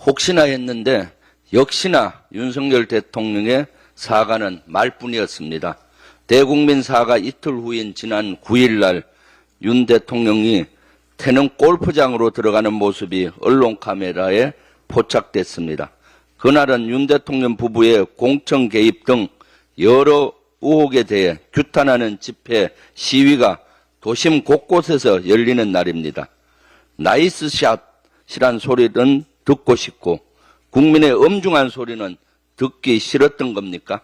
혹시나 했는데 역시나 윤석열 대통령의 사과는 말뿐이었습니다. 대국민 사과 이틀 후인 지난 9일 날 윤 대통령이 태릉 골프장으로 들어가는 모습이 언론 카메라에 포착됐습니다. 그날은 윤 대통령 부부의 공청 개입 등 여러 의혹에 대해 규탄하는 집회 시위가 도심 곳곳에서 열리는 날입니다. 나이스 샷이란 소리는 듣고 싶고 국민의 엄중한 소리는 듣기 싫었던 겁니까?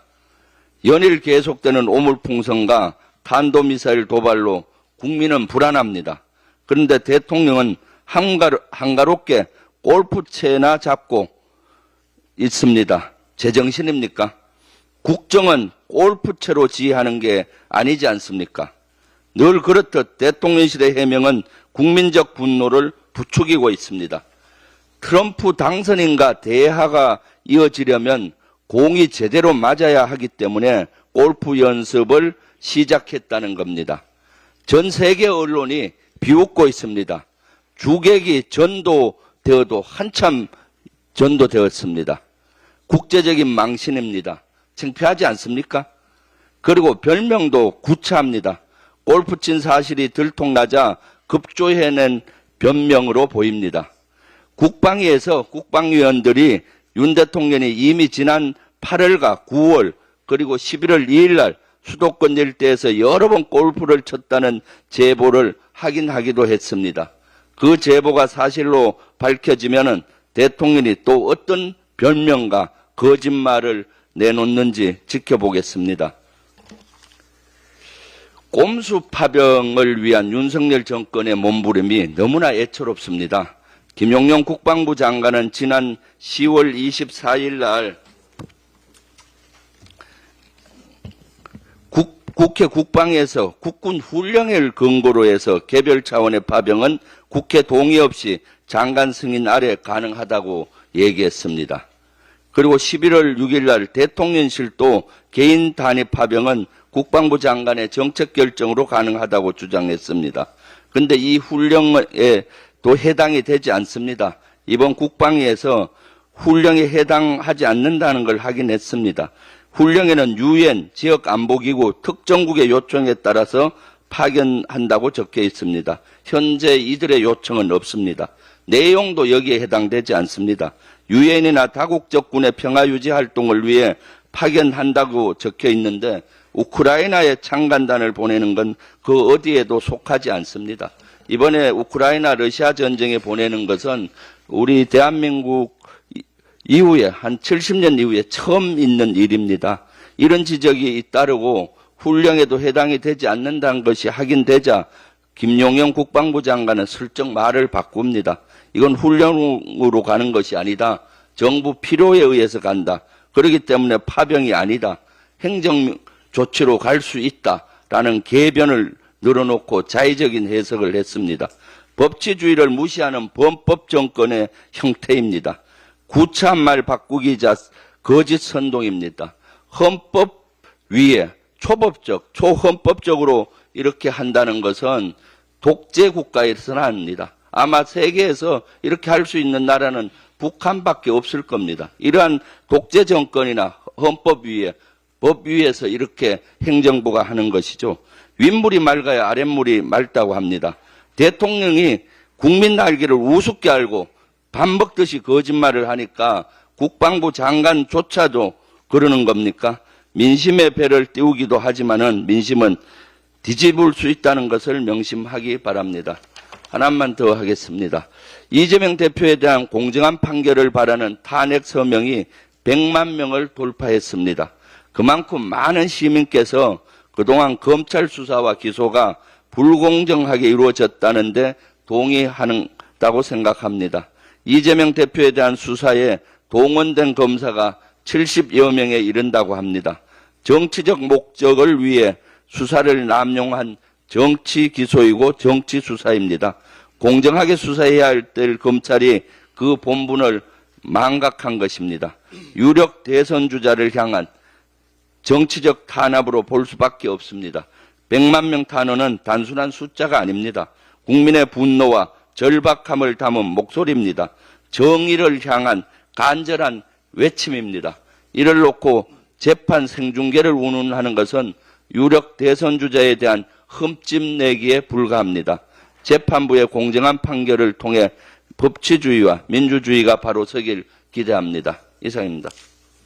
연일 계속되는 오물풍선과 탄도미사일 도발로 국민은 불안합니다. 그런데 대통령은 한가롭게 골프채나 잡고 있습니다. 제정신입니까? 국정은 골프채로 지휘하는 게 아니지 않습니까? 늘 그렇듯 대통령실의 해명은 국민적 분노를 부추기고 있습니다. 트럼프 당선인과 대화가 이어지려면 공이 제대로 맞아야 하기 때문에 골프 연습을 시작했다는 겁니다. 전 세계 언론이 비웃고 있습니다. 주객이 전도되어도 한참 전도되었습니다. 국제적인 망신입니다. 창피하지 않습니까? 그리고 별명도 구차합니다. 골프 친 사실이 들통나자 급조해낸 변명으로 보입니다. 국방위에서 국방위원들이 윤 대통령이 이미 지난 8월과 9월 그리고 11월 2일 날 수도권 일대에서 여러 번 골프를 쳤다는 제보를 확인하기도 했습니다. 그 제보가 사실로 밝혀지면은 대통령이 또 어떤 변명과 거짓말을 내놓는지 지켜보겠습니다. 꼼수 파병을 위한 윤석열 정권의 몸부림이 너무나 애처롭습니다. 김용영 국방부 장관은 지난 10월 24일 날 국회 국방에서 국군 훈령을 근거로 해서 개별 차원의 파병은 국회 동의 없이 장관 승인 아래 가능하다고 얘기했습니다. 그리고 11월 6일 날 대통령실도 개인 단위 파병은 국방부 장관의 정책 결정으로 가능하다고 주장했습니다. 그런데 이 훈령에 또 해당이 되지 않습니다. 이번 국방위에서 훈령에 해당하지 않는다는 걸 확인했습니다. 훈령에는 유엔, 지역안보기구, 특정국의 요청에 따라서 파견한다고 적혀 있습니다. 현재 이들의 요청은 없습니다. 내용도 여기에 해당되지 않습니다. 유엔이나 다국적 군의 평화유지 활동을 위해 파견한다고 적혀 있는데 우크라이나에 창간단을 보내는 건 그 어디에도 속하지 않습니다. 이번에 우크라이나 러시아 전쟁에 보내는 것은 우리 대한민국 이후에 한 70년 이후에 처음 있는 일입니다. 이런 지적이 잇따르고 훈령에도 해당이 되지 않는다는 것이 확인되자 김용영 국방부 장관은 슬쩍 말을 바꿉니다. 이건 훈령으로 가는 것이 아니다. 정부 필요에 의해서 간다. 그렇기 때문에 파병이 아니다. 행정 조치로 갈 수 있다라는 개변을 늘어놓고 자의적인 해석을 했습니다. 법치주의를 무시하는 범법 정권의 형태입니다. 구차한 말 바꾸기자 거짓 선동입니다. 헌법 위에 초법적, 초헌법적으로 이렇게 한다는 것은 독재 국가에서는 합니다. 아마 세계에서 이렇게 할 수 있는 나라는 북한밖에 없을 겁니다. 이러한 독재 정권이나 헌법 위에, 법 위에서 이렇게 행정부가 하는 것이죠. 윗물이 맑아야 아랫물이 맑다고 합니다. 대통령이 국민 날개를 우습게 알고 밥 먹듯이 거짓말을 하니까 국방부 장관조차도 그러는 겁니까? 민심의 배를 띄우기도 하지만은 민심은 뒤집을 수 있다는 것을 명심하기 바랍니다. 하나만 더 하겠습니다. 이재명 대표에 대한 공정한 판결을 바라는 탄핵 서명이 100만 명을 돌파했습니다. 그만큼 많은 시민께서 그동안 검찰 수사와 기소가 불공정하게 이루어졌다는데 동의한다고 생각합니다. 이재명 대표에 대한 수사에 동원된 검사가 70여 명에 이른다고 합니다. 정치적 목적을 위해 수사를 남용한 정치 기소이고 정치 수사입니다. 공정하게 수사해야 할 때 검찰이 그 본분을 망각한 것입니다. 유력 대선 주자를 향한 정치적 탄압으로 볼 수밖에 없습니다. 100만 명 탄원은 단순한 숫자가 아닙니다. 국민의 분노와 절박함을 담은 목소리입니다. 정의를 향한 간절한 외침입니다. 이를 놓고 재판 생중계를 운운하는 것은 유력 대선 주자에 대한 흠집내기에 불과합니다. 재판부의 공정한 판결을 통해 법치주의와 민주주의가 바로 서길 기대합니다. 이상입니다.